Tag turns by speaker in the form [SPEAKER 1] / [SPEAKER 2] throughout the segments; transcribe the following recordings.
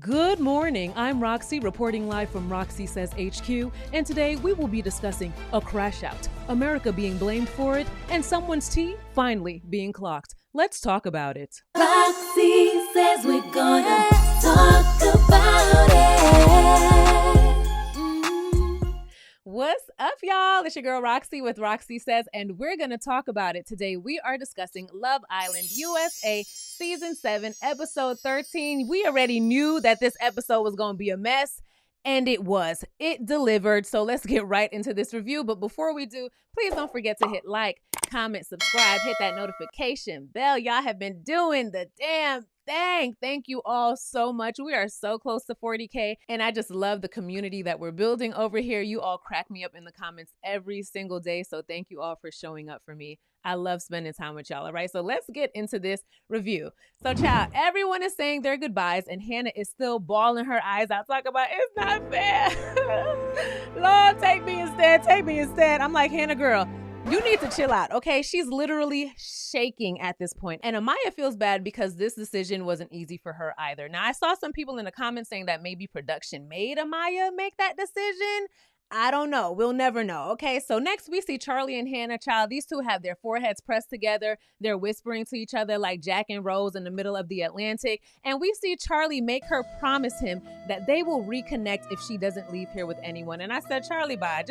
[SPEAKER 1] Good morning. I'm Roxie, reporting live from Roxie Says HQ, and today we will be discussing a crash out, America being blamed for it, and someone's tea finally being clocked. Let's talk about it.
[SPEAKER 2] Roxie says we're gonna talk about it.
[SPEAKER 1] What's up, y'all? It's your girl Roxie with Roxie Says, and we're going to talk about it today. We are discussing Love Island USA Season 7, Episode 13. We already knew that this episode was going to be a mess, and it was. It delivered, so let's get right into this review. But before we do, please don't forget to hit like, comment, subscribe, hit that notification bell. Y'all have been doing the damn thing. Thank you all so much. We are so close to 40K, and I just love the community that we're building over here. You all crack me up in the comments every single day, so thank you all for showing up for me. I love spending time with y'all, all right? So let's get into this review. So, child, everyone is saying their goodbyes, and Hannah is still bawling her eyes out, talking about, it's not fair. Lord, take me instead, take me instead. I'm like, Hannah, girl, you need to chill out, okay? She's literally shaking at this point. And Amaya feels bad because this decision wasn't easy for her either. Now, I saw some people in the comments saying that maybe production made Amaya make that decision. I don't know. We'll never know. Okay, so next we see Charlie and Hannah. Child, these two have their foreheads pressed together. They're whispering to each other like Jack and Rose in the middle of the Atlantic. And we see Charlie make her promise him that they will reconnect if she doesn't leave here with anyone. And I said, Charlie, bye.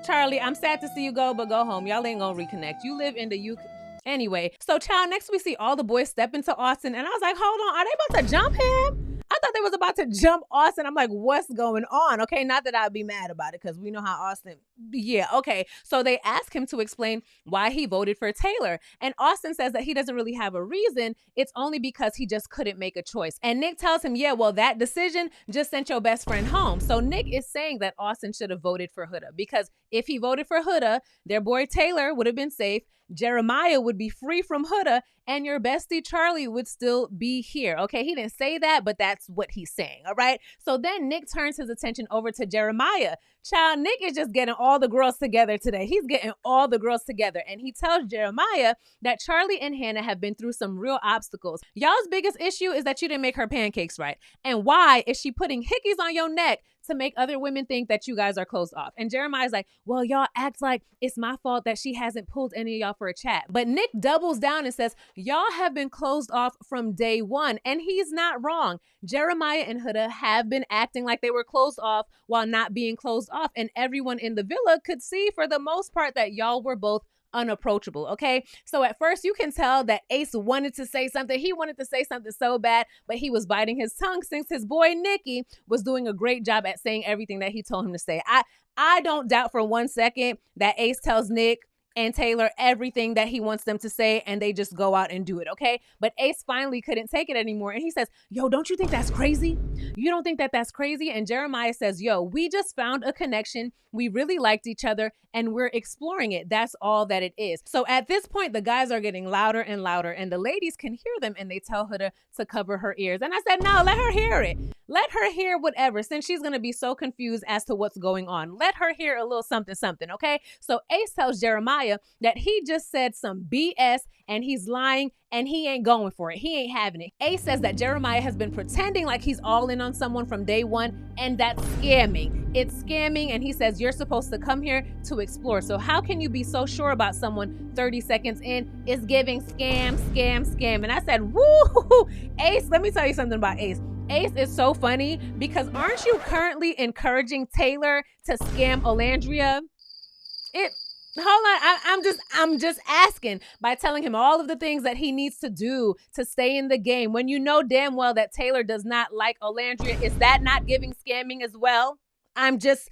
[SPEAKER 1] Charlie, I'm sad to see you go, but go home. Y'all ain't gonna reconnect. You live in the UK. Anyway, so child, next we see all the boys step into Austin, and I was like, hold on, are they about to jump him? I thought they was about to jump Austin. I'm like, what's going on? Okay, not that I'd be mad about it because we know how Austin, yeah, okay. So they ask him to explain why he voted for Taylor. And Austin says that he doesn't really have a reason. It's only because he just couldn't make a choice. And Nick tells him, yeah, well, that decision just sent your best friend home. So Nick is saying that Austin should have voted for Huda because if he voted for Huda, their boy Taylor would have been safe. Jeremiah would be free from Huda, and your bestie Charlie would still be here. Okay, he didn't say that, but that's what he's saying, all right? So then Nick turns his attention over to Jeremiah. Child, Nick is just getting all the girls together today. He's getting all the girls together, and he tells Jeremiah that Charlie and Hannah have been through some real obstacles. Y'all's biggest issue is that you didn't make her pancakes right. And why is she putting hickeys on your neck to make other women think that you guys are closed off? And Jeremiah's like, well, y'all act like it's my fault that she hasn't pulled any of y'all for a chat. But Nick doubles down and says, y'all have been closed off from day one. And he's not wrong. Jeremiah and Huda have been acting like they were closed off while not being closed off. And everyone in the villa could see for the most part that y'all were both unapproachable, okay? So at first you can tell that Ace wanted to say something. He wanted to say something so bad, but he was biting his tongue since his boy Nikki was doing a great job at saying everything that he told him to say. I don't doubt for 1 second that Ace tells Nick and Taylor everything that he wants them to say, and they just go out and do it, okay? But Ace finally couldn't take it anymore, and he says, yo, don't you think that's crazy? You don't think that that's crazy? And Jeremiah says, yo, we just found a connection. We really liked each other, and we're exploring it. That's all that it is. So at this point, the guys are getting louder and louder, and the ladies can hear them, and they tell Huda to cover her ears. And I said, no, let her hear it. Let her hear whatever, since she's going to be so confused as to what's going on. Let her hear a little something, something, okay? So Ace tells Jeremiah that he just said some BS and he's lying and he ain't going for it. He ain't having it. Ace says that Jeremiah has been pretending like he's all in on someone from day one, and that's scamming. It's scamming, and he says you're supposed to come here to explore. So how can you be so sure about someone 30 seconds in? It's giving scam, scam, scam. And I said, woo, Ace, let me tell you something about Ace. Ace is so funny because aren't you currently encouraging Taylor to scam Olandria? Hold on, I'm just asking by telling him all of the things that he needs to do to stay in the game when you know damn well that Taylor does not like Olandria. Is that not giving scamming as well? I'm just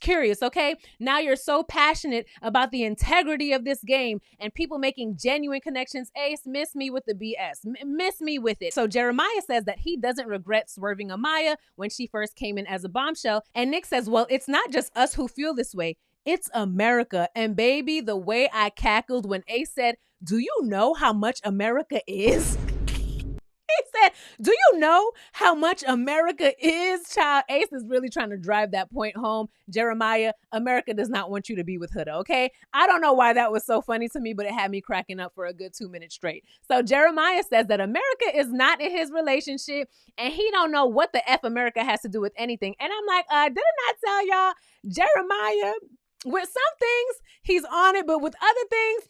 [SPEAKER 1] curious, okay? Now you're so passionate about the integrity of this game and people making genuine connections. Ace, miss me with the BS. Miss me with it. So Jeremiah says that he doesn't regret swerving Amaya when she first came in as a bombshell. And Nick says, well, it's not just us who feel this way. It's America. And baby, the way I cackled when Ace said, do you know how much America is? He He said, do you know how much America is, child? Ace is really trying to drive that point home. Jeremiah, America does not want you to be with Huda, okay? I don't know why that was so funny to me, but it had me cracking up for a good 2 minutes straight. So Jeremiah says that America is not in his relationship and he don't know what the F America has to do with anything. And I'm like, didn't I tell y'all, Jeremiah, with some things, he's on it, but with other things,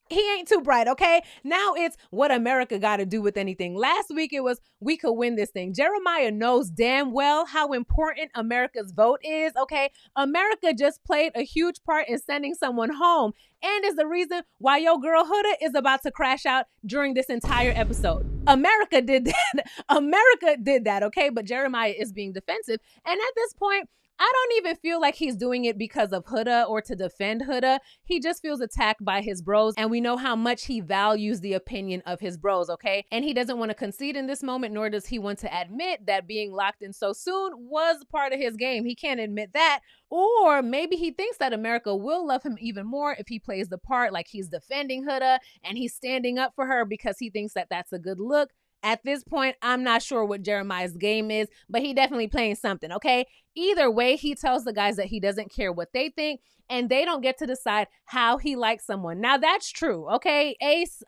[SPEAKER 1] he ain't too bright, okay? Now it's what America got to do with anything. Last week it was we could win this thing. Jeremiah knows damn well how important America's vote is, okay? America just played a huge part in sending someone home and is the reason why your girl Huda is about to crash out during this entire episode. America did that. America did that, okay? But Jeremiah is being defensive. And at this point, I don't even feel like he's doing it because of Huda or to defend Huda. He just feels attacked by his bros, and we know how much he values the opinion of his bros, okay? And he doesn't want to concede in this moment, nor does he want to admit that being locked in so soon was part of his game. He can't admit that. Or maybe he thinks that America will love him even more if he plays the part like he's defending Huda and he's standing up for her because he thinks that that's a good look. At this point, I'm not sure what Jeremiah's game is, but he definitely playing something, okay? Either way, he tells the guys that he doesn't care what they think, and they don't get to decide how he likes someone. Now, that's true, okay? Ace,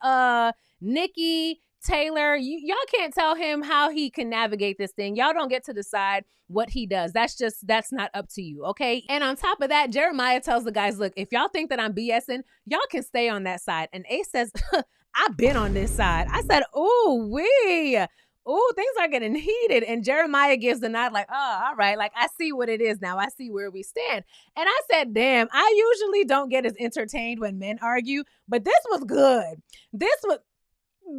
[SPEAKER 1] Nikki, Taylor, y'all can't tell him how he can navigate this thing. Y'all don't get to decide what he does. That's not up to you, okay? And on top of that, Jeremiah tells the guys, look, if y'all think that I'm BSing, y'all can stay on that side. And Ace says, I've been on this side. I said, things are getting heated. And Jeremiah gives the nod like, oh, all right. Like, I see what it is now. I see where we stand. And I said, damn, I usually don't get as entertained when men argue, but this was good.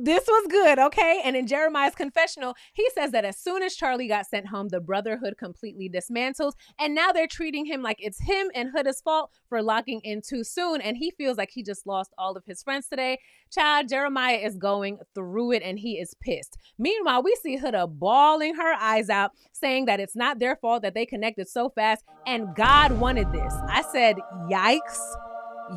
[SPEAKER 1] This was good, okay? And in Jeremiah's confessional, he says that as soon as Charlie got sent home, the brotherhood completely dismantled. And now they're treating him like it's him and Huda's fault for locking in too soon. And he feels like he just lost all of his friends today. Child, Jeremiah is going through it and he is pissed. Meanwhile, we see Huda bawling her eyes out, saying that it's not their fault that they connected so fast and God wanted this. I said, yikes.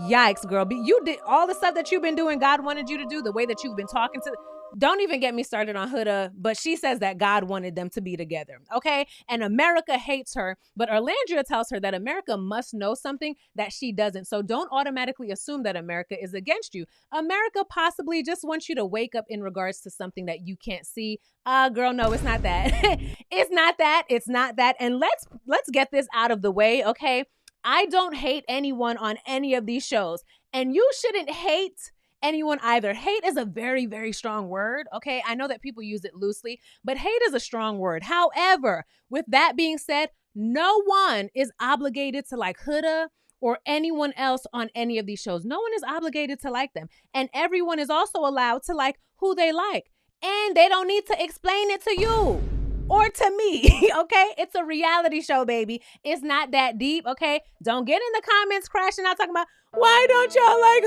[SPEAKER 1] Yikes, girl. You did all the stuff that you've been doing. God wanted you to do, the way that you've been talking to. Don't even get me started on Huda, but she says that God wanted them to be together, okay? And America hates her, but Erlandria tells her that America must know something that she doesn't. So don't automatically assume that America is against you. America possibly just wants you to wake up in regards to something that you can't see. Girl, no, it's not that. It's not that. It's not that. And let's get this out of the way, okay? I don't hate anyone on any of these shows, and you shouldn't hate anyone either. Hate is a very, very strong word, okay? I know that people use it loosely, but hate is a strong word. However, with that being said, no one is obligated to like Huda or anyone else on any of these shows. No one is obligated to like them, and everyone is also allowed to like who they like, and they don't need to explain it to you. Or to me, okay? It's a reality show, baby. It's not that deep, okay? Don't get in the comments crashing out talking about, why don't y'all like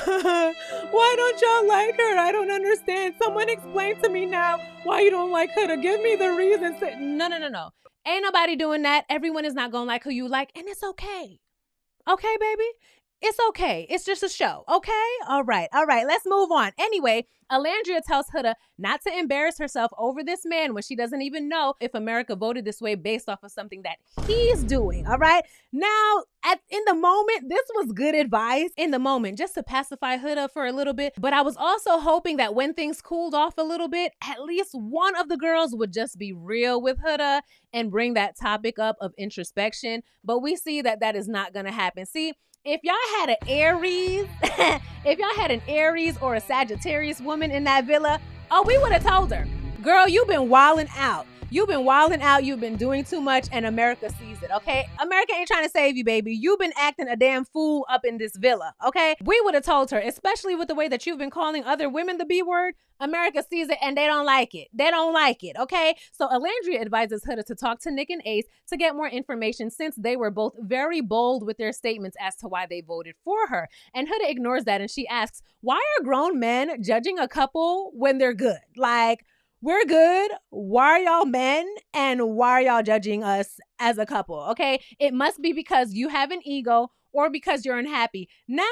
[SPEAKER 1] Huda? Why don't y'all like her? I don't understand. Someone explain to me now why you don't like Huda. Give me the reasons. No. Ain't nobody doing that. Everyone is not gonna like who you like, and it's okay. Okay, baby? It's okay. It's just a show, okay? All right. Let's move on. Anyway, Erlandria tells Huda not to embarrass herself over this man when she doesn't even know if America voted this way based off of something that he's doing, all right? Now, in the moment, this was good advice in the moment, just to pacify Huda for a little bit. But I was also hoping that when things cooled off a little bit, at least one of the girls would just be real with Huda and bring that topic up of introspection. But we see that that is not going to happen. See, if y'all had an Aries, or a Sagittarius woman in that villa, we would have told her, girl, you've been wilding out. You've been doing too much, and America sees it, okay? America ain't trying to save you, baby. You've been acting a damn fool up in this villa, okay? We would have told her, especially with the way that you've been calling other women the B word. America sees it, and they don't like it. They don't like it, okay? So Erlandria advises Huda to talk to Nick and Ace to get more information, since they were both very bold with their statements as to why they voted for her. And Huda ignores that, and she asks, why are grown men judging a couple when they're good? Like, we're good. Why are y'all men? And why are y'all judging us as a couple? Okay. It must be because you have an ego or because you're unhappy. Now,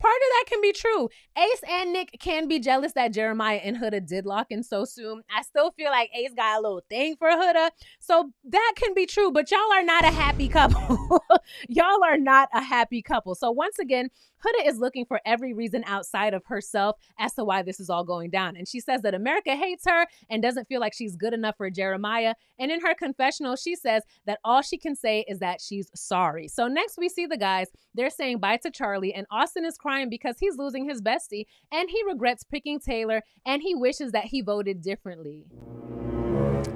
[SPEAKER 1] part of that can be true. Ace and Nick can be jealous that Jeremiah and Huda did lock in so soon. I still feel like Ace got a little thing for Huda. So that can be true, but y'all are not a happy couple. Y'all are not a happy couple. So once again, Huda is looking for every reason outside of herself as to why this is all going down. And she says that America hates her and doesn't feel like she's good enough for Jeremiah. And in her confessional, she says that all she can say is that she's sorry. So next we see the guys. They're saying bye to Charlie, and Austin is crying because he's losing his bestie and he regrets picking Taylor and he wishes that he voted differently.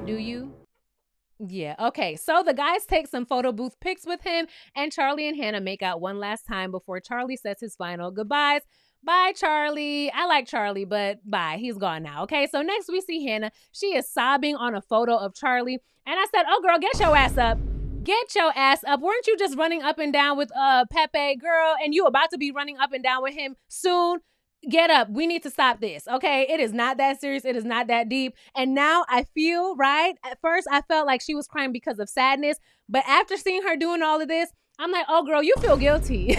[SPEAKER 1] Do you? Yeah, okay. So the guys take some photo booth pics with him, and Charlie and Hannah make out one last time before Charlie says his final goodbyes. Bye, Charlie. I like Charlie, but bye. He's gone now. Okay, so next we see Hannah. She is sobbing on a photo of Charlie, and I said, oh, girl, get your ass up. Get your ass up. Weren't you just running up and down with Pepe, girl, and you about to be running up and down with him soon? Get up. We need to stop this, okay? It is not that serious. It is not that deep. And now I feel, right? At first, I felt like she was crying because of sadness. But after seeing her doing all of this, I'm like, oh, girl, you feel guilty.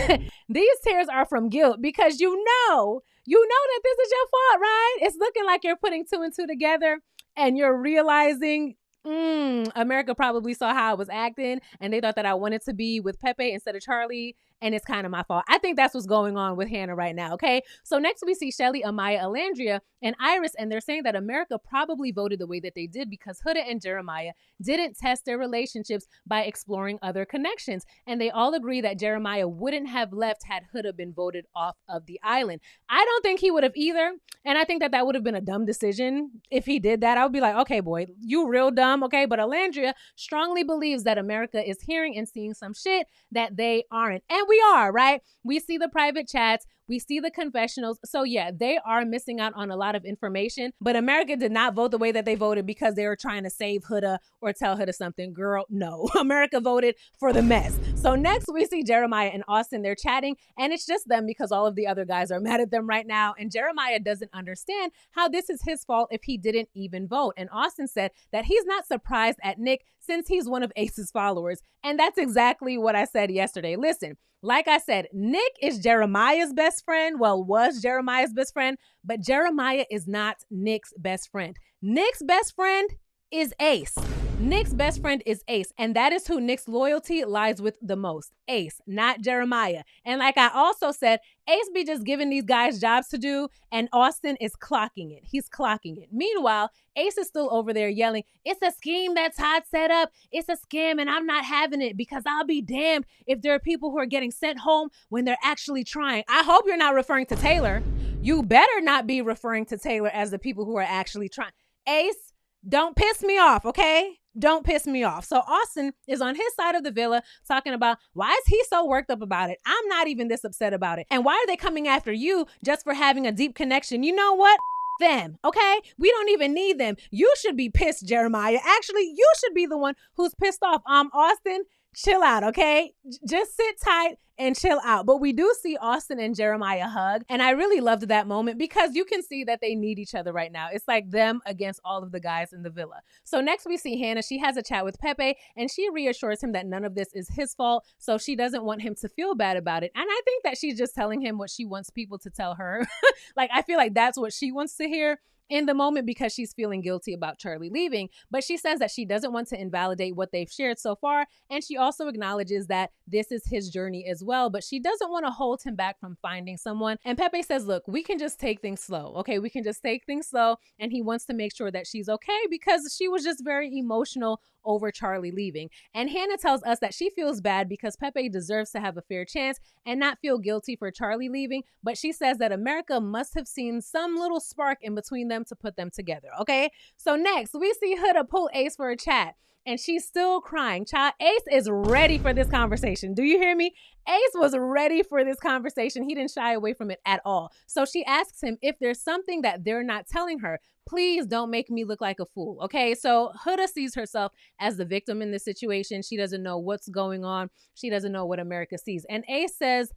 [SPEAKER 1] These tears are from guilt because you know that this is your fault, right? It's looking like you're putting two and two together and you're realizing America probably saw how I was acting and they thought that I wanted to be with Pepe instead of Charlie. And it's kind of my fault. I think that's what's going on with Hannah right now, okay? So next we see Shelly, Amaya, Alandria, and Iris, and they're saying that America probably voted the way that they did because Huda and Jeremiah didn't test their relationships by exploring other connections. And they all agree that Jeremiah wouldn't have left had Huda been voted off of the island. I don't think he would have either. And I think that that would have been a dumb decision if he did that. I would be like, okay, boy, you real dumb, okay? But Alandria strongly believes that America is hearing and seeing some shit that they aren't. And we are, right? We see the private chats. We see the confessionals. So yeah, they are missing out on a lot of information, but America did not vote the way that they voted because they were trying to save Huda or tell Huda something. Girl, no. America voted for the mess. So next we see Jeremiah and Austin. They're chatting and it's just them because all of the other guys are mad at them right now. And Jeremiah doesn't understand how this is his fault if he didn't even vote. And Austin said that he's not surprised at Nick since he's one of Ace's followers. And that's exactly what I said yesterday. Listen, like I said, Nick is Jeremiah's best friend. Well, was Jeremiah's best friend, but Jeremiah is not Nick's best friend. Nick's best friend is Ace. Nick's best friend is Ace, and that is who Nick's loyalty lies with the most. Ace, not Jeremiah. And like I also said, Ace be just giving these guys jobs to do, and Austin is clocking it. He's clocking it. Meanwhile, Ace is still over there yelling, it's a scheme that Todd set up. It's a scam, and I'm not having it because I'll be damned if there are people who are getting sent home when they're actually trying. I hope you're not referring to Taylor. You better not be referring to Taylor as the people who are actually trying. Ace, don't piss me off, okay? Don't piss me off. So Austin is on his side of the villa talking about why is he so worked up about it? I'm not even this upset about it. And why are they coming after you just for having a deep connection? You know what? Them, okay? We don't even need them. You should be pissed, Jeremiah. Actually, you should be the one who's pissed off. Austin, chill out, okay? Just sit tight and chill out. But we do see Austin and Jeremiah hug. And I really loved that moment because you can see that they need each other right now. It's like them against all of the guys in the villa. So next we see Hannah. She has a chat with Pepe and she reassures him that none of this is his fault. So she doesn't want him to feel bad about it. And I think that she's just telling him what she wants people to tell her. Like, I feel like that's what she wants to hear in the moment because she's feeling guilty about Charlie leaving. But she says that she doesn't want to invalidate what they've shared so far. And she also acknowledges that this is his journey as well, but she doesn't want to hold him back from finding someone. And Pepe says, look, we can just take things slow. Okay, we can just take things slow. And he wants to make sure that she's okay because she was just very emotional over Charlie leaving. And Hannah tells us that she feels bad because Pepe deserves to have a fair chance and not feel guilty for Charlie leaving. But she says that America must have seen some little spark in between them to put them together. Okay, so next we see Huda pull Ace for a chat. And she's still crying. Child, Ace is ready for this conversation. Do you hear me? Ace was ready for this conversation. He didn't shy away from it at all. So she asks him if there's something that they're not telling her. please don't make me look like a fool. Okay, so Huda sees herself as the victim in this situation. She doesn't know what's going on. She doesn't know what America sees. And Ace says,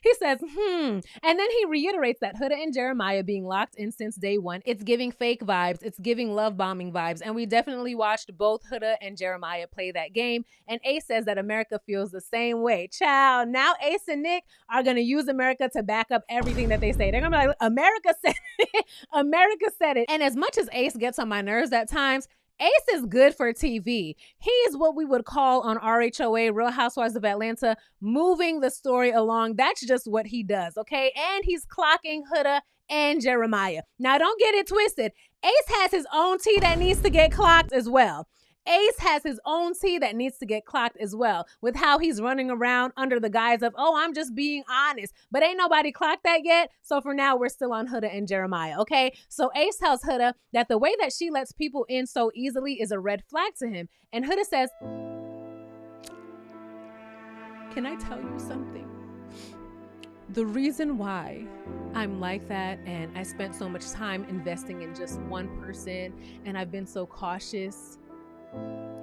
[SPEAKER 1] he says, And then he reiterates that Huda and Jeremiah being locked in since day one, it's giving fake vibes. It's giving love bombing vibes. And we definitely watched both Huda and Jeremiah play that game. And Ace says that America feels the same way. Child, now Ace and Nick are going to use America to back up everything that they say. They're going to be like, America said it. America said it. And as much as Ace gets on my nerves at times, Ace is good for TV. He is what we would call on RHOA, Real Housewives of Atlanta, moving the story along. That's just what he does, okay? And he's clocking Huda and Jeremiah. Now, don't get it twisted. Ace has his own tea that needs to get clocked as well. Ace has his own tea that needs to get clocked as well, with how he's running around under the guise of, oh, I'm just being honest. But ain't nobody clocked that yet. So for now, we're still on Huda and Jeremiah, okay? So Ace tells Huda that the way that she lets people in so easily is a red flag to him. And Huda says, can I tell you something? The reason why I'm like that and I spent so much time investing in just one person and I've been so cautious,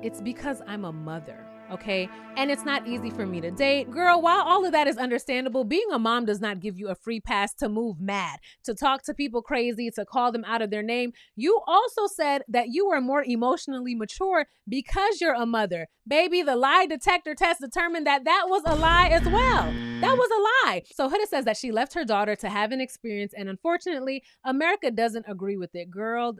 [SPEAKER 1] it's because I'm a mother, okay? And it's not easy for me to date. Girl, while all of that is understandable, being a mom does not give you a free pass to move mad, to talk to people crazy, to call them out of their name. You also said that you were more emotionally mature because you're a mother. Baby, the lie detector test determined that that was a lie as well. That was a lie. So Huda says that she left her daughter to have an experience, and unfortunately, America doesn't agree with it. Girl,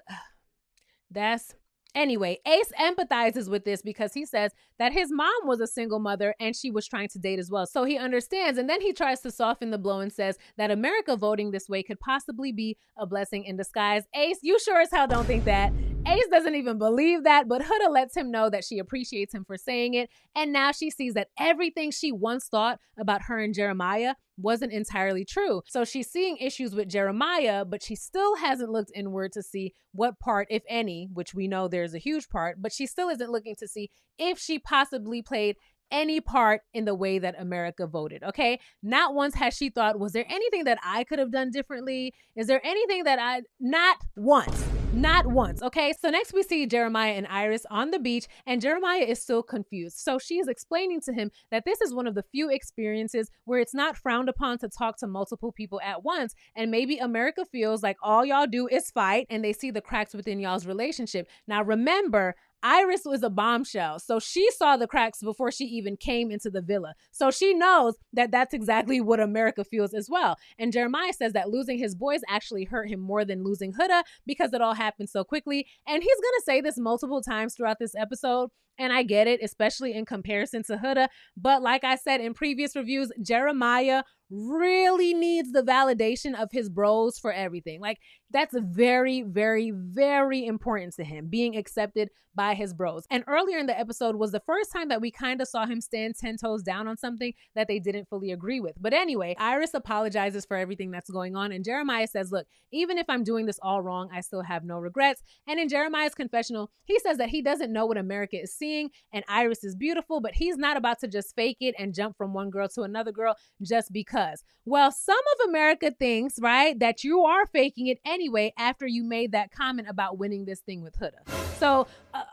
[SPEAKER 1] Anyway, Ace empathizes with this because he says that his mom was a single mother and she was trying to date as well. So he understands. And then he tries to soften the blow and says that America voting this way could possibly be a blessing in disguise. Ace, you sure as hell don't think that. Ace doesn't even believe that, but Huda lets him know that she appreciates him for saying it. And now she sees that everything she once thought about her and Jeremiah wasn't entirely true. So she's seeing issues with Jeremiah, but she still hasn't looked inward to see what part, if any, which we know there's a huge part, but she still isn't looking to see if she possibly played any part in the way that America voted, okay? Not once has she thought, was there anything that I could have done differently? Is there anything that not once, okay? So next we see Jeremiah and Iris on the beach, and Jeremiah is still confused. So she is explaining to him that this is one of the few experiences where it's not frowned upon to talk to multiple people at once, and maybe America feels like all y'all do is fight, and they see the cracks within y'all's relationship. Now remember, Iris was a bombshell, so she saw the cracks before she even came into the villa. So she knows that that's exactly what America feels as well. And Jeremiah says that losing his boys actually hurt him more than losing Huda because it all happened so quickly. And he's going to say this multiple times throughout this episode. And I get it, especially in comparison to Huda. But like I said in previous reviews, Jeremiah really needs the validation of his bros for everything. Like, that's very, very, very important to him, being accepted by his bros. And earlier in the episode was the first time that we kind of saw him stand 10 toes down on something that they didn't fully agree with. But anyway, Iris apologizes for everything that's going on. And Jeremiah says, look, even if I'm doing this all wrong, I still have no regrets. And in Jeremiah's confessional, he says that he doesn't know what America is seeing and Iris is beautiful, but he's not about to just fake it and jump from one girl to another girl just because. Well, some of America thinks, right, that you are faking it anyway after you made that comment about winning this thing with Huda. So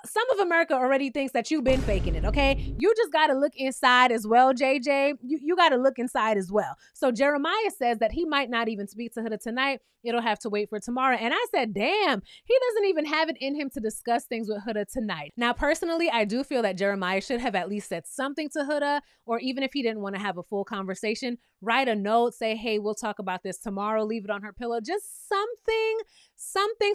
[SPEAKER 1] some of America already thinks that you've been faking it, okay? You just got to look inside as well, JJ. You got to look inside as well. So Jeremiah says that he might not even speak to Huda tonight. It'll have to wait for tomorrow. And I said, damn, he doesn't even have it in him to discuss things with Huda tonight. Now, personally, I do feel that Jeremiah should have at least said something to Huda, or even if he didn't want to have a full conversation, write a note, say, hey, we'll talk about this tomorrow, leave it on her pillow, just something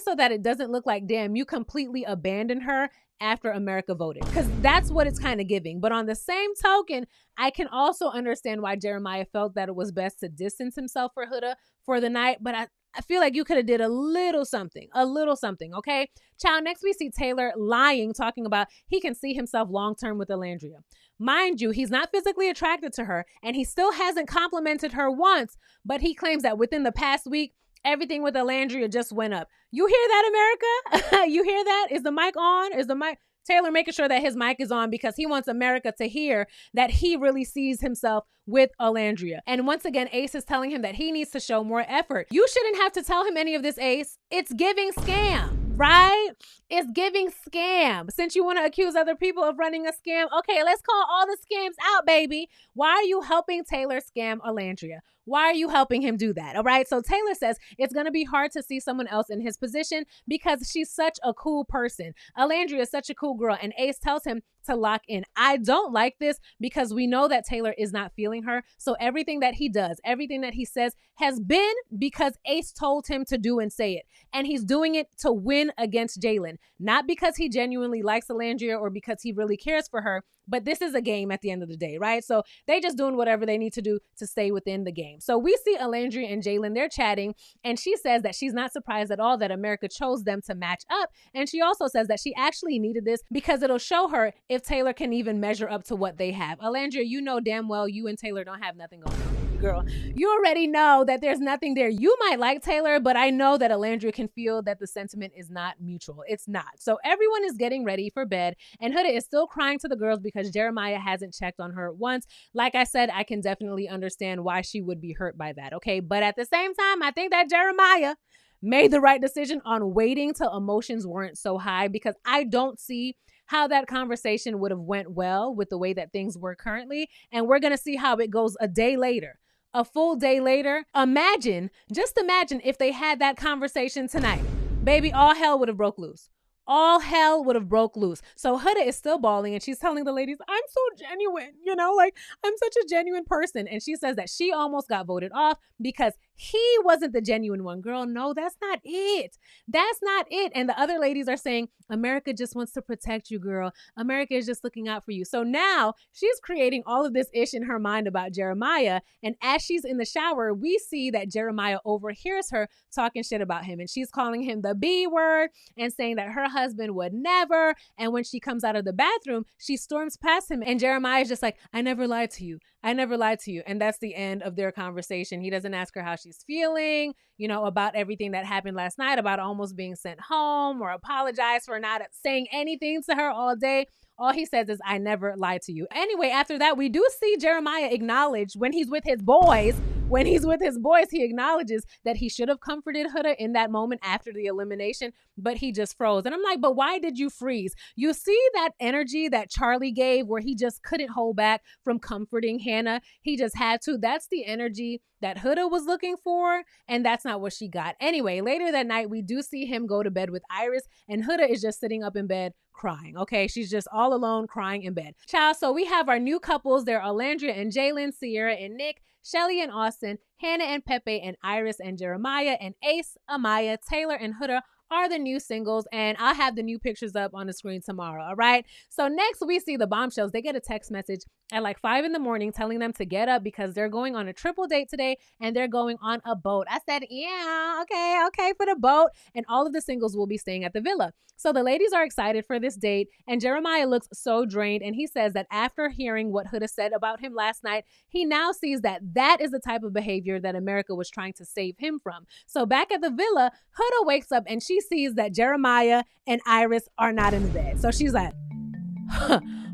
[SPEAKER 1] so that it doesn't look like, damn, you completely abandoned her after America voted, because that's what it's kind of giving. But on the same token, I can also understand why Jeremiah felt that it was best to distance himself for Huda for the night. But I feel like you could have did a little something, okay? Child, next we see Taylor lying, talking about he can see himself long-term with Alandria. Mind you, he's not physically attracted to her, and he still hasn't complimented her once, but he claims that within the past week, Everything with Alandria just went up. You hear that, America? You hear that? Is the mic on? Is the mic? Taylor making sure that his mic is on because he wants America to hear that he really sees himself with Alandria. And once again, Ace is telling him that he needs to show more effort. You shouldn't have to tell him any of this, Ace. It's giving scam, right? It's giving scam. Since you want to accuse other people of running a scam, okay, let's call all the scams out, baby. Why are you helping Taylor scam Alandria? Why are you helping him do that? All right. So Taylor says it's going to be hard to see someone else in his position because she's such a cool person. Alandria is such a cool girl. And Ace tells him to lock in. I don't like this because we know that Taylor is not feeling her. So everything that he does, everything that he says has been because Ace told him to do and say it. And he's doing it to win against Jalen, not because he genuinely likes Alandria or because he really cares for her. But this is a game at the end of the day, right? So they just doing whatever they need to do to stay within the game. So we see Alandria and Jalen, they're chatting, and she says that she's not surprised at all that America chose them to match up. And she also says that she actually needed this because it'll show her if Taylor can even measure up to what they have. Alandria, you know damn well you and Taylor don't have nothing going on. Girl, you already know that there's nothing there. You might like Taylor, but I know that Alandria can feel that the sentiment is not mutual. It's not. So everyone is getting ready for bed, and Huda is still crying to the girls because Jeremiah hasn't checked on her once. Like I said, I can definitely understand why she would be hurt by that, okay? But at the same time, I think that Jeremiah made the right decision on waiting till emotions weren't so high, because I don't see how that conversation would have went well with the way that things were currently. And we're going to see how it goes a day later. A full day later. Just imagine if they had that conversation tonight. Baby, all hell would have broke loose. All hell would have broke loose. So Huda is still bawling and she's telling the ladies, I'm so genuine, I'm such a genuine person. And she says that she almost got voted off because he wasn't the genuine one. Girl, no, that's not it. That's not it. And the other ladies are saying, America just wants to protect you, girl. America is just looking out for you. So now she's creating all of this ish in her mind about Jeremiah. And as she's in the shower, we see that Jeremiah overhears her talking shit about him. And she's calling him the B word and saying that her husband would never. And when she comes out of the bathroom, she storms past him. And Jeremiah's just like, I never lied to you. I never lied to you. And that's the end of their conversation. He doesn't ask her how she's feeling, about everything that happened last night, about almost being sent home, or apologize for not saying anything to her all day. All he says is, I never lied to you. Anyway, after that, we do see Jeremiah acknowledge when he's with his boys. When he's with his boys, he acknowledges that he should have comforted Huda in that moment after the elimination, but he just froze. And I'm like, but why did you freeze? You see that energy that Charlie gave where he just couldn't hold back from comforting Hannah. He just had to. That's the energy that Huda was looking for, and that's not what she got. Anyway, later that night, we do see him go to bed with Iris, and Huda is just sitting up in bed crying, okay? She's just all alone crying in bed. Child, so we have our new couples. They're Alandria and Jalen, Sierra and Nick, Shelly and Austin, Hannah and Pepe, and Iris and Jeremiah, and Ace, Amaya, Taylor, and Huda are the new singles, and I'll have the new pictures up on the screen tomorrow, all right? So next we see the Bombshells. They get a text message at like 5 a.m. telling them to get up because they're going on a triple date today and they're going on a boat. I said, yeah, okay for the boat. And all of the singles will be staying at the villa. So the ladies are excited for this date, and Jeremiah looks so drained, and he says that after hearing what Huda said about him last night, he now sees that that is the type of behavior that America was trying to save him from. So back at the villa, Huda wakes up and she sees that Jeremiah and Iris are not in the bed. So she's like,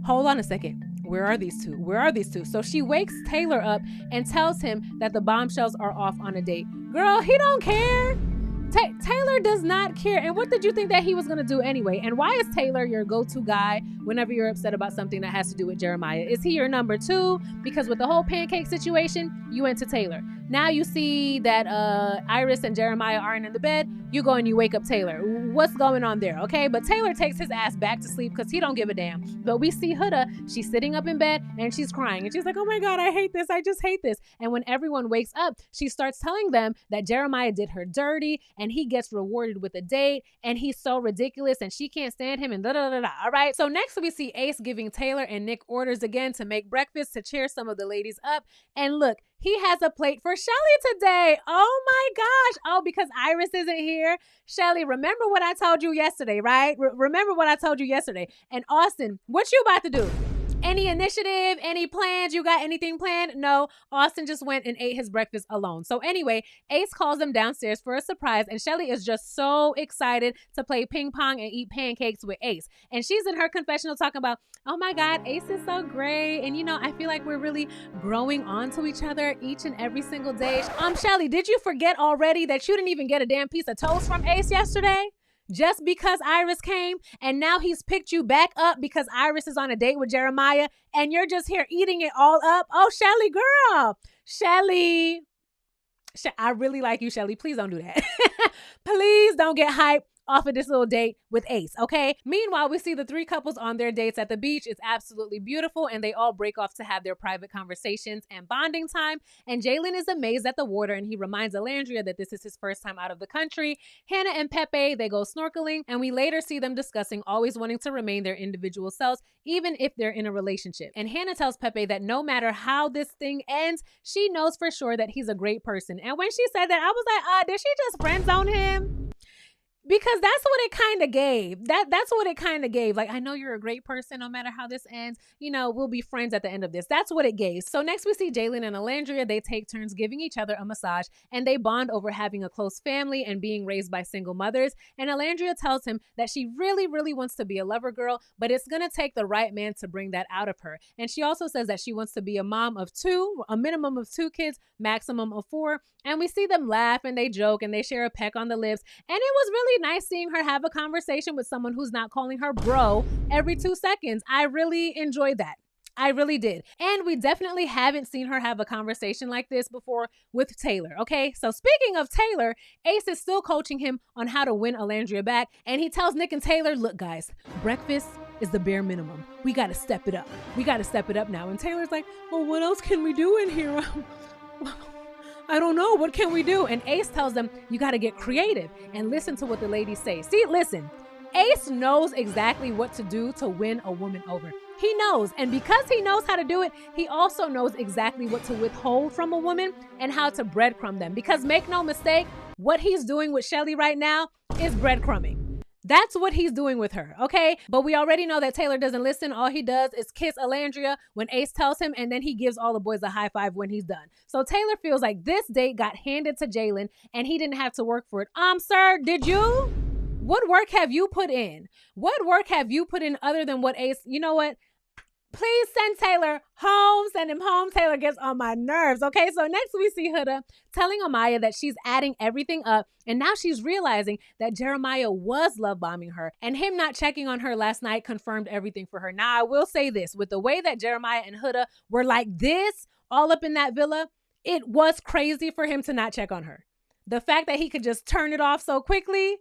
[SPEAKER 1] hold on a second. Where are these two? Where are these two? So she wakes Taylor up and tells him that the Bombshells are off on a date. Girl, he don't care. Taylor does not care. And what did you think that he was going to do anyway? And why is Taylor your go-to guy whenever you're upset about something that has to do with Jeremiah? Is he your number two? Because with the whole pancake situation, you went to Taylor. Now you see that Iris and Jeremiah aren't in the bed. You go and you wake up Taylor. What's going on there? Okay, but Taylor takes his ass back to sleep because he don't give a damn. But we see Huda. She's sitting up in bed and she's crying. And she's like, oh my God, I hate this. I just hate this. And when everyone wakes up, she starts telling them that Jeremiah did her dirty and he gets rewarded with a date and he's so ridiculous and she can't stand him and da da da da. All right. So next we see Ace giving Taylor and Nick orders again to make breakfast to cheer some of the ladies up. And look, he has a plate for Shelly today. Oh my gosh. Oh, because Iris isn't here. Shelly, remember what I told you yesterday, right? Remember what I told you yesterday. And Austin, what you about to do? Any initiative, any plans? You got anything planned? No, Austin just went and ate his breakfast alone. So anyway, Ace calls them downstairs for a surprise, and Shelly is just so excited to play ping pong and eat pancakes with Ace. And she's in her confessional talking about, oh my God, Ace is so great. And I feel like we're really growing onto each other each and every single day. Shelly, did you forget already that you didn't even get a damn piece of toast from Ace yesterday? Just because Iris came, and now he's picked you back up because Iris is on a date with Jeremiah, and you're just here eating it all up. Oh, Shelly, girl. Shelly, I really like you, Shelly. Please don't do that. Please don't get hyped off of this little date with Ace, okay? Meanwhile, we see the three couples on their dates at the beach. It's absolutely beautiful, and they all break off to have their private conversations and bonding time. And Jalen is amazed at the water, and he reminds Alandria that this is his first time out of the country. Hannah and Pepe, they go snorkeling, and we later see them discussing always wanting to remain their individual selves, even if they're in a relationship. And Hannah tells Pepe that no matter how this thing ends, she knows for sure that he's a great person. And when she said that, I was like, did she just friend zone him? Because that's what it kind of gave. That's what it kind of gave. Like, I know you're a great person no matter how this ends. We'll be friends at the end of this. That's what it gave. So next we see Jalen and Alandria. They take turns giving each other a massage, and they bond over having a close family and being raised by single mothers. And Alandria tells him that she really, really wants to be a lover girl, but it's going to take the right man to bring that out of her. And she also says that she wants to be a mom of 2, a minimum of 2 kids, maximum of 4. And we see them laugh and they joke and they share a peck on the lips. And it was really nice seeing her have a conversation with someone who's not calling her bro every 2 seconds. I really enjoyed that. I really did. And we definitely haven't seen her have a conversation like this before with Taylor, okay? So speaking of Taylor, Ace is still coaching him on how to win Alandria back. And he tells Nick and Taylor, look, guys, breakfast is the bare minimum. We got to step it up. We got to step it up now. And Taylor's like, well, what else can we do in here? I don't know. What can we do? And Ace tells them, you got to get creative and listen to what the ladies say. See, listen, Ace knows exactly what to do to win a woman over. He knows. And because he knows how to do it, he also knows exactly what to withhold from a woman and how to breadcrumb them. Because make no mistake, what he's doing with Shelly right now is breadcrumbing. That's what he's doing with her, okay? But we already know that Taylor doesn't listen. All he does is kiss Alandria when Ace tells him, and then he gives all the boys a high five when he's done. So Taylor feels like this date got handed to Jalen, and he didn't have to work for it. Sir, did you? What work have you put in? What work have you put in other than what Ace, you know what? Please send Taylor home. Send him home. Taylor gets on my nerves. Okay, so next we see Huda telling Amaya that she's adding everything up. And now she's realizing that Jeremiah was love bombing her. And him not checking on her last night confirmed everything for her. Now, I will say this. With the way that Jeremiah and Huda were like this, all up in that villa, it was crazy for him to not check on her. The fact that he could just turn it off so quickly,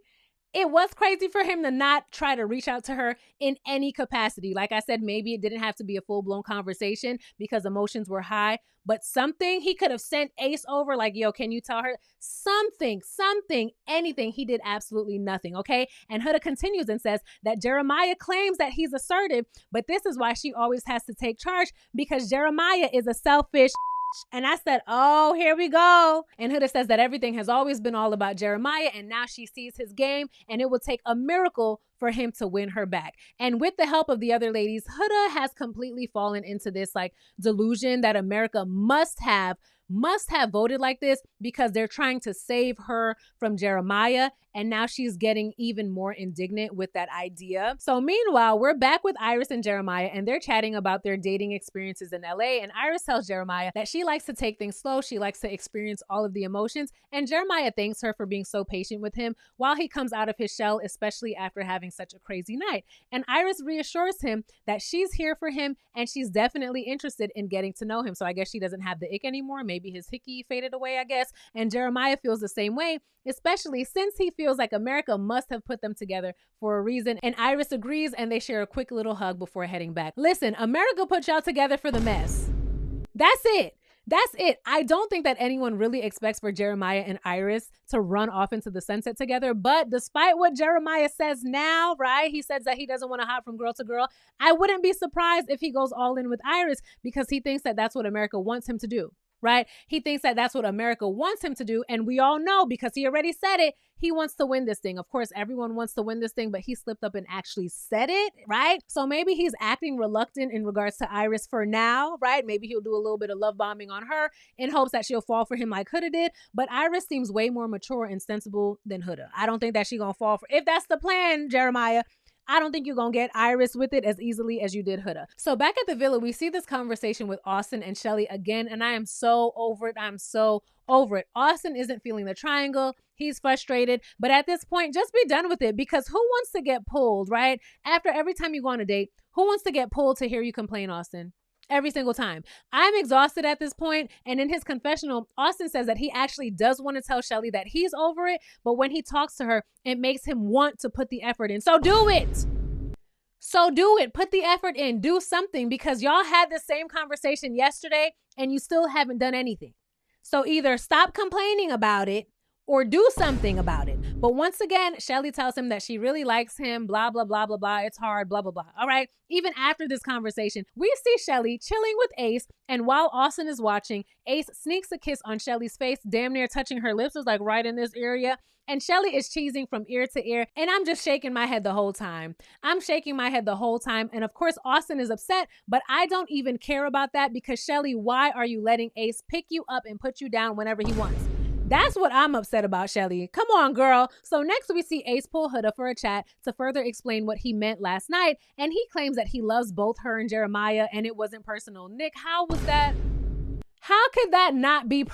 [SPEAKER 1] it was crazy for him to not try to reach out to her in any capacity. Like I said, maybe it didn't have to be a full-blown conversation because emotions were high, but something, he could have sent Ace over like, yo, can you tell her something, anything. He did absolutely nothing, okay? And Huda continues and says that Jeremiah claims that he's assertive, but this is why she always has to take charge because Jeremiah is a selfish. And I said, oh, here we go. And Huda says that everything has always been all about Jeremiah, and now she sees his game, and it will take a miracle for him to win her back. And with the help of the other ladies, Huda has completely fallen into this like delusion that America must have voted like this because they're trying to save her from Jeremiah. And now she's getting even more indignant with that idea. So meanwhile, we're back with Iris and Jeremiah, and they're chatting about their dating experiences in LA. And Iris tells Jeremiah that she likes to take things slow. She likes to experience all of the emotions. And Jeremiah thanks her for being so patient with him while he comes out of his shell, especially after having such a crazy night. And Iris reassures him that she's here for him and she's definitely interested in getting to know him. So I guess she doesn't have the ick anymore. Maybe his hickey faded away, I guess. And Jeremiah feels the same way, especially since he feels like America must have put them together for a reason. And Iris agrees, and they share a quick little hug before heading back. Listen, America put y'all together for the mess. That's it. That's it. I don't think that anyone really expects for Jeremiah and Iris to run off into the sunset together. But despite what Jeremiah says now, right? He says that he doesn't want to hop from girl to girl. I wouldn't be surprised if he goes all in with Iris because he thinks that that's what America wants him to do. right? He thinks that that's what America wants him to do. And we all know, because he already said it, he wants to win this thing. Of course, everyone wants to win this thing, but he slipped up and actually said it, right? So maybe he's acting reluctant in regards to Iris for now, right? Maybe he'll do a little bit of love bombing on her in hopes that she'll fall for him like Huda did. But Iris seems way more mature and sensible than Huda. I don't think that she's gonna fall for, if that's the plan, Jeremiah, I don't think you're going to get Iris with it as easily as you did Huda. So back at the villa, we see this conversation with Austin and Shelly again, and I am so over it. I'm so over it. Austin isn't feeling the triangle. He's frustrated. But at this point, just be done with it, because who wants to get pulled, right? After every time you go on a date, who wants to get pulled to hear you complain, Austin? Every single time. I'm exhausted at this point. And in his confessional, Austin says that he actually does want to tell Shelly that he's over it, but when he talks to her, it makes him want to put the effort in. So do it. So do it. Put the effort in. Do something, because y'all had the same conversation yesterday and you still haven't done anything. So either stop complaining about it or do something about it. But once again, Shelly tells him that she really likes him, blah, blah, blah, blah, blah. It's hard, blah, blah, blah. All right. Even after this conversation, we see Shelly chilling with Ace. And while Austin is watching, Ace sneaks a kiss on Shelly's face, damn near touching her lips. It was like right in this area. And Shelly is cheesing from ear to ear. And I'm just shaking my head the whole time. I'm shaking my head the whole time. And of course, Austin is upset, but I don't even care about that, because Shelly, why are you letting Ace pick you up and put you down whenever he wants? That's what I'm upset about, Shelly. Come on, girl. So next we see Ace pull Huda for a chat to further explain what he meant last night. And he claims that he loves both her and Jeremiah and it wasn't personal. Nick, how was that? How could that not be?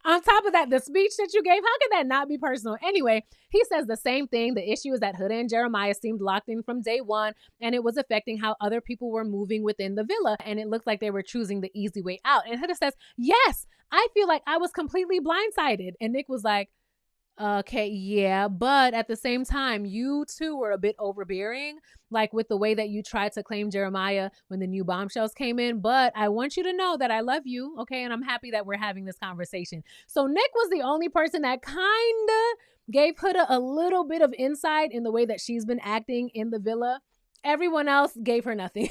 [SPEAKER 1] On top of that, the speech that you gave, how could that not be personal? Anyway, he says the same thing. The issue is that Huda and Jeremiah seemed locked in from day one, and it was affecting how other people were moving within the villa, and it looked like they were choosing the easy way out. And Huda says, yes, I feel like I was completely blindsided. And Nick was like, okay, yeah, but at the same time, you too were a bit overbearing, like with the way that you tried to claim Jeremiah when the new Bombshells came in. But I want you to know that I love you, okay? And I'm happy that we're having this conversation. So Nick was the only person that kind of gave Huda a little bit of insight in the way that she's been acting in the villa. Everyone else gave her nothing.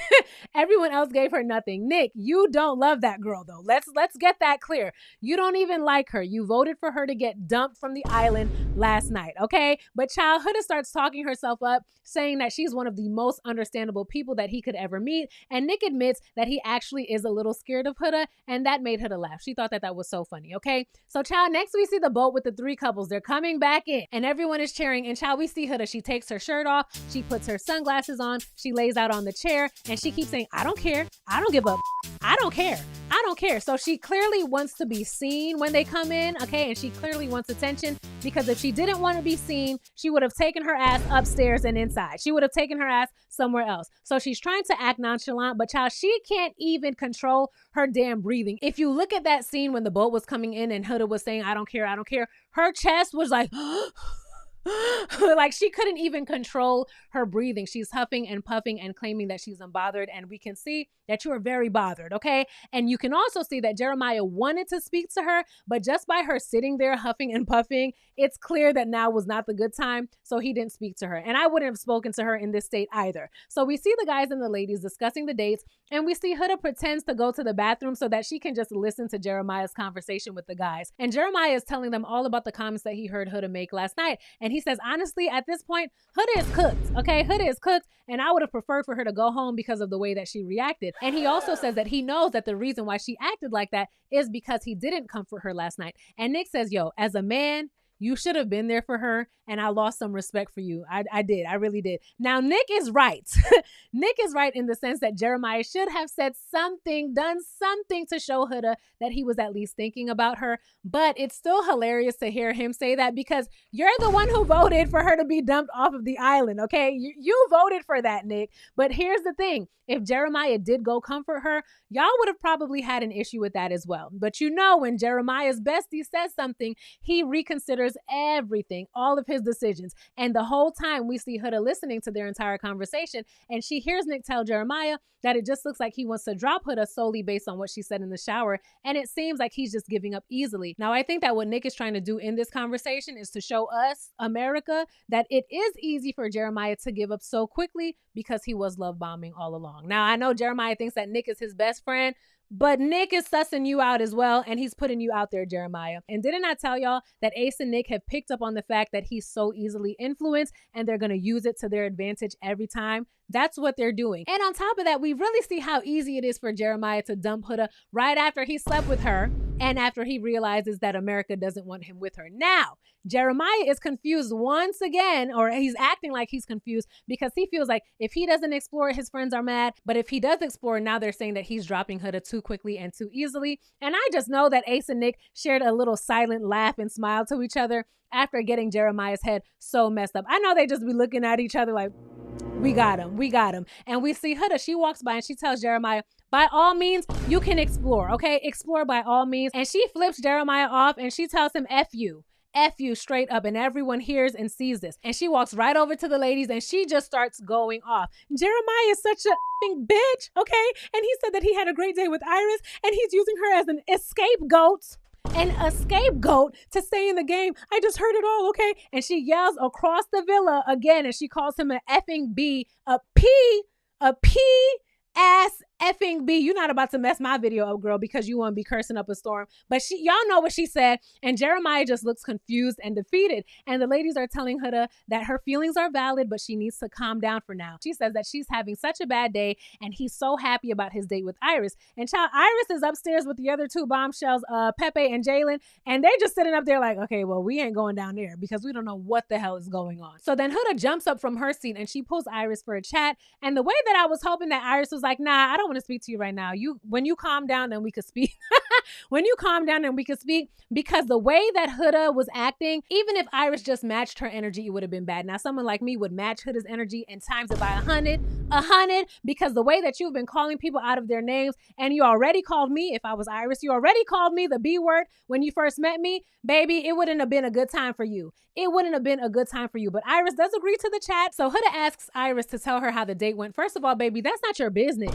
[SPEAKER 1] Everyone else gave her nothing. Nick, you don't love that girl, though. Let's get that clear. You don't even like her. You voted for her to get dumped from the island last night, okay? But child, Huda starts talking herself up, saying that she's one of the most understandable people that he could ever meet. And Nick admits that he actually is a little scared of Huda, and that made Huda laugh. She thought that that was so funny, okay? So child, next we see the boat with the three couples. They're coming back in, and everyone is cheering. And child, we see Huda. She takes her shirt off. She puts her sunglasses on. She lays out on the chair and she keeps saying, I don't care. I don't give up. I don't care. I don't care. So she clearly wants to be seen when they come in, okay? And she clearly wants attention, because if she didn't want to be seen, she would have taken her ass upstairs and inside. She would have taken her ass somewhere else. So she's trying to act nonchalant, but child, she can't even control her damn breathing. If you look at that scene when the boat was coming in and Huda was saying, I don't care, her chest was like, like she couldn't even control her breathing. She's huffing and puffing and claiming that she's unbothered. And we can see that you are very bothered, okay? And you can also see that Jeremiah wanted to speak to her, but just by her sitting there huffing and puffing, it's clear that now was not the good time. So he didn't speak to her. And I wouldn't have spoken to her in this state either. So we see the guys and the ladies discussing the dates, and we see Huda pretends to go to the bathroom so that she can just listen to Jeremiah's conversation with the guys. And Jeremiah is telling them all about the comments that he heard Huda make last night. And he says, honestly, at this point, Huda is cooked, okay? Huda is cooked, and I would have preferred for her to go home because of the way that she reacted. And he also says that he knows that the reason why she acted like that is because he didn't comfort her last night. And Nick says, yo, as a man, you should have been there for her, and I lost some respect for you. I did. I really did. Now, Nick is right. Nick is right in the sense that Jeremiah should have said something, done something to show Huda that he was at least thinking about her. But it's still hilarious to hear him say that, because you're the one who voted for her to be dumped off of the island, okay? You voted for that, Nick. But here's the thing. If Jeremiah did go comfort her, y'all would have probably had an issue with that as well. But you know, when Jeremiah's bestie says something, he reconsiders everything, all of his decisions. And the whole time we see Huda listening to their entire conversation, and she hears Nick tell Jeremiah that it just looks like he wants to drop Huda solely based on what she said in the shower. And it seems like he's just giving up easily. Now, I think that what Nick is trying to do in this conversation is to show us, America, that it is easy for Jeremiah to give up so quickly because he was love bombing all along. Now, I know Jeremiah thinks that Nick is his best friend, But Nick is sussing you out as well, and he's putting you out there, Jeremiah. And didn't I tell y'all that Ace and Nick have picked up on the fact that he's so easily influenced and they're going to use it to their advantage every time? That's what they're doing. And on top of that, we really see how easy it is for Jeremiah to dump Huda right after he slept with her and after he realizes that America doesn't want him with her. Now, Jeremiah is confused once again, or he's acting like he's confused because he feels like if he doesn't explore, his friends are mad. But if he does explore, now they're saying that he's dropping Huda too quickly and too easily. And I just know that Ace and Nick shared a little silent laugh and smile to each other after getting Jeremiah's head so messed up. I know they just be looking at each other like, we got him, we got him. And we see Huda, she walks by and she tells Jeremiah, by all means, you can explore, okay? Explore by all means. And she flips Jeremiah off and she tells him, F you. F you straight up, and everyone hears and sees this. And she walks right over to the ladies and she just starts going off. Jeremiah is such a f***ing bitch, okay? And he said that he had a great day with Iris and he's using her as an scapegoat. And a scapegoat to stay in the game. I just heard it all, okay? And she yells across the villa again and she calls him an effing B, a P ass effing B. You're not about to mess my video up, girl, because you want to be cursing up a storm. But y'all know what she said. And Jeremiah just looks confused and defeated. And the ladies are telling Huda that her feelings are valid, but she needs to calm down for now. She says that she's having such a bad day and he's so happy about his date with Iris. And child, Iris is upstairs with the other two bombshells, Pepe and Jalen. And they're just sitting up there like, okay, well, we ain't going down there because we don't know what the hell is going on. So then Huda jumps up from her seat and she pulls Iris for a chat. And the way that I was hoping that Iris was like, nah, I don't want to speak to you right now. When you calm down, then we could speak. When you calm down, then we could speak. Because the way that Huda was acting, even if Iris just matched her energy, it would have been bad. Now, someone like me would match Huda's energy and times it by 100, because the way that you've been calling people out of their names, and you already called me, if I was Iris, you already called me the B word when you first met me, baby, it wouldn't have been a good time for you. It wouldn't have been a good time for you. But Iris does agree to the chat. So Huda asks Iris to tell her how the date went. First of all, baby, that's not your business.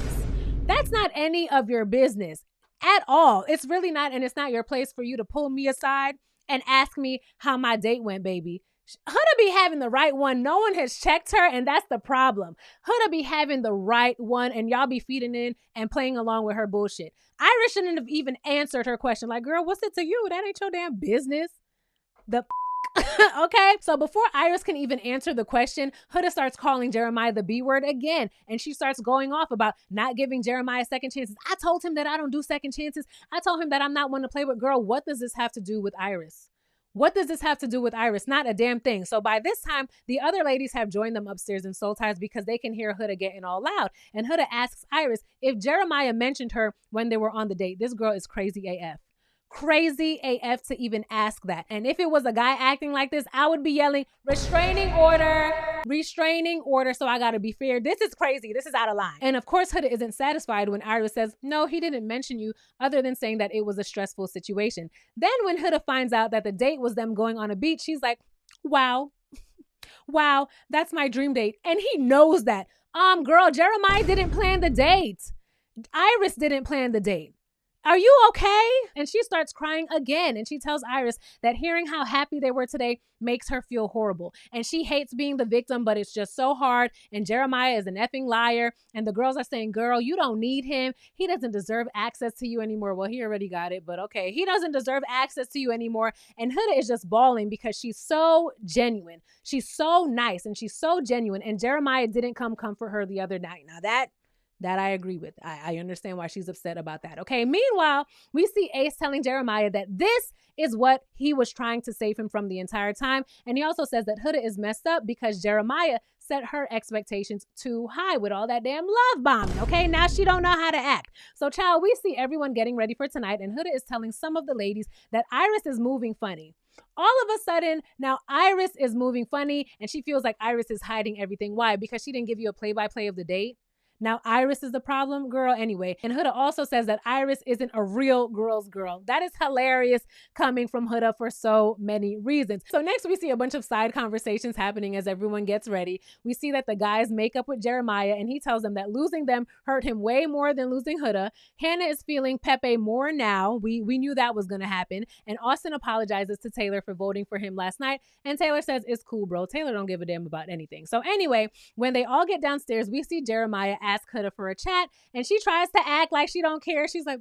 [SPEAKER 1] That's not any of your business at all. It's really not, and it's not your place for you to pull me aside and ask me how my date went, baby. Huda be having the right one. No one has checked her, and that's the problem. Huda be having the right one, and y'all be feeding in and playing along with her bullshit. Iris shouldn't have even answered her question. Like, girl, what's it to you? That ain't your damn business. Okay, so before Iris can even answer the question, Huda starts calling Jeremiah the B word again, and she starts going off about not giving Jeremiah second chances. I told him that I don't do second chances. I told him that I'm not one to play with. Girl, what does this have to do with Iris? What does this have to do with Iris? Not a damn thing. So by this time, the other ladies have joined them upstairs in Soul Ties because they can hear Huda getting all loud. And Huda asks Iris if Jeremiah mentioned her when they were on the date. This girl is crazy AF. Crazy AF to even ask that. And if it was a guy acting like this, I would be yelling, restraining order, restraining order. So I gotta be fair. This is crazy. This is out of line. And of course, Huda isn't satisfied when Iris says, no, he didn't mention you, other than saying that it was a stressful situation. Then when Huda finds out that the date was them going on a beach, she's like, wow, wow, that's my dream date. And he knows that. Girl, Jeremiah didn't plan the date. Iris didn't plan the date. Are you okay? And she starts crying again. And she tells Iris that hearing how happy they were today makes her feel horrible. And she hates being the victim, but it's just so hard. And Jeremiah is an effing liar. And the girls are saying, girl, you don't need him. He doesn't deserve access to you anymore. Well, he already got it, but okay. He doesn't deserve access to you anymore. And Huda is just bawling because she's so genuine. She's so nice and she's so genuine. And Jeremiah didn't come comfort her the other night. Now that I agree with. I understand why she's upset about that. Okay. Meanwhile, we see Ace telling Jeremiah that this is what he was trying to save him from the entire time. And he also says that Huda is messed up because Jeremiah set her expectations too high with all that damn love bombing. Okay. Now she don't know how to act. So child, we see everyone getting ready for tonight. And Huda is telling some of the ladies that Iris is moving funny. All of a sudden, now Iris is moving funny and she feels like Iris is hiding everything. Why? Because she didn't give you a play-by-play of the date. Now, Iris is the problem, girl, anyway. And Huda also says that Iris isn't a real girl's girl. That is hilarious coming from Huda for so many reasons. So next we see a bunch of side conversations happening as everyone gets ready. We see that the guys make up with Jeremiah and he tells them that losing them hurt him way more than losing Huda. Hannah is feeling Pepe more now. We knew that was going to happen. And Austin apologizes to Taylor for voting for him last night. And Taylor says, it's cool, bro. Taylor don't give a damn about anything. So anyway, when they all get downstairs, we see Jeremiah ask Huda for a chat, and she tries to act like she don't care. She's like,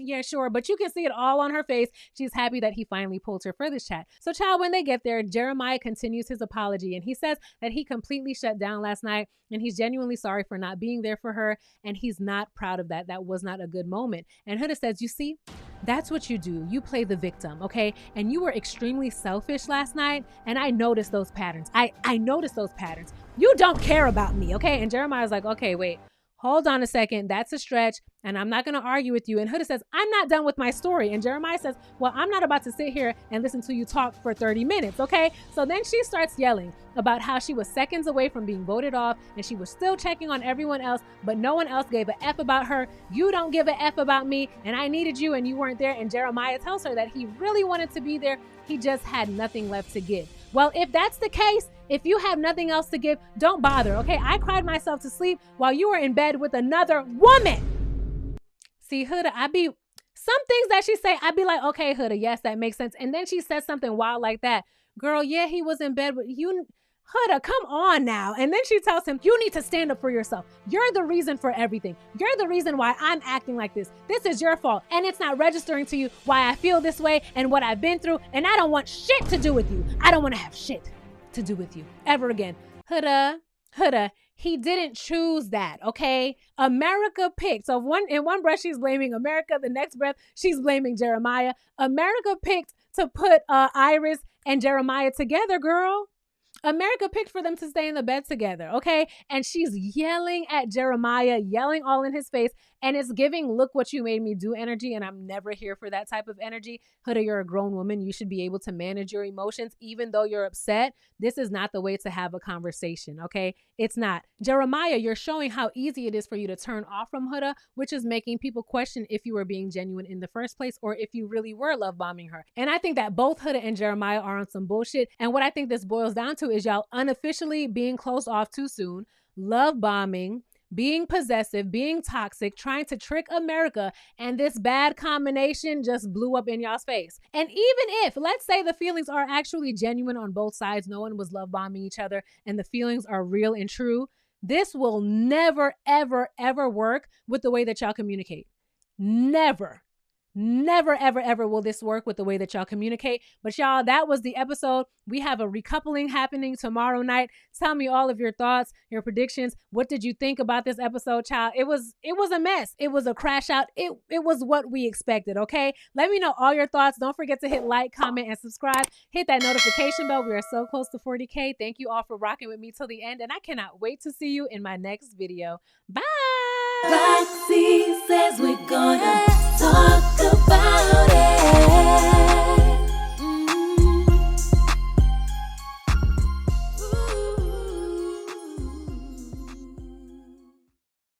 [SPEAKER 1] yeah, sure. But you can see it all on her face. She's happy that he finally pulled her for this chat. So child, when they get there, Jeremiah continues his apology, and he says that he completely shut down last night, and he's genuinely sorry for not being there for her, and he's not proud of that. That was not a good moment. And Huda says, you see, that's what you do. You play the victim, okay? And you were extremely selfish last night, and I noticed those patterns. I noticed those patterns. You don't care about me, okay? And Jeremiah's like, okay, wait, hold on a second. That's a stretch, and I'm not going to argue with you. And Huda says, I'm not done with my story. And Jeremiah says, well, I'm not about to sit here and listen to you talk for 30 minutes, okay? So then she starts yelling about how she was seconds away from being voted off, and she was still checking on everyone else, but no one else gave a F about her. You don't give a F about me, and I needed you, and you weren't there. And Jeremiah tells her that he really wanted to be there. He just had nothing left to give. Well, if that's the case, if you have nothing else to give, don't bother, okay? I cried myself to sleep while you were in bed with another woman. See, Huda, some things that she say, I'd be like, okay, Huda, yes, that makes sense. And then she says something wild like that. Girl, yeah, he was in bed with you. Huda, come on now. And then she tells him, you need to stand up for yourself. You're the reason for everything. You're the reason why I'm acting like this. This is your fault. And it's not registering to you why I feel this way and what I've been through. And I don't want shit to do with you. I don't want to have shit to do with you ever again. Huda, he didn't choose that, okay? America picked. So in one breath, she's blaming America. The next breath, she's blaming Jeremiah. America picked to put Iris and Jeremiah together, girl. America picked for them to stay in the bed together, okay? And she's yelling at Jeremiah, yelling all in his face, and it's giving, look what you made me do energy, and I'm never here for that type of energy. Huda, you're a grown woman. You should be able to manage your emotions, even though you're upset. This is not the way to have a conversation, okay? It's not. Jeremiah, you're showing how easy it is for you to turn off from Huda, which is making people question if you were being genuine in the first place or if you really were love bombing her. And I think that both Huda and Jeremiah are on some bullshit. And what I think this boils down to is y'all unofficially being closed off too soon, love bombing, being possessive, being toxic, trying to trick America, and this bad combination just blew up in y'all's face. And even if, let's say the feelings are actually genuine on both sides, no one was love bombing each other, and the feelings are real and true, this will never, ever, ever work with the way that y'all communicate. Never. Never, ever, ever will this work with the way that y'all communicate. But y'all, that was the episode. We have a recoupling happening tomorrow night. Tell me all of your thoughts, your predictions. What did you think about this episode, child? It was a mess. It was a crash out. It was what we expected, okay? Let me know all your thoughts. Don't forget to hit like, comment, and subscribe. Hit that notification bell. We are so close to 40K. Thank you all for rocking with me till the end, and I cannot wait to see you in my next video. Bye!
[SPEAKER 2] Roxiie says we're gonna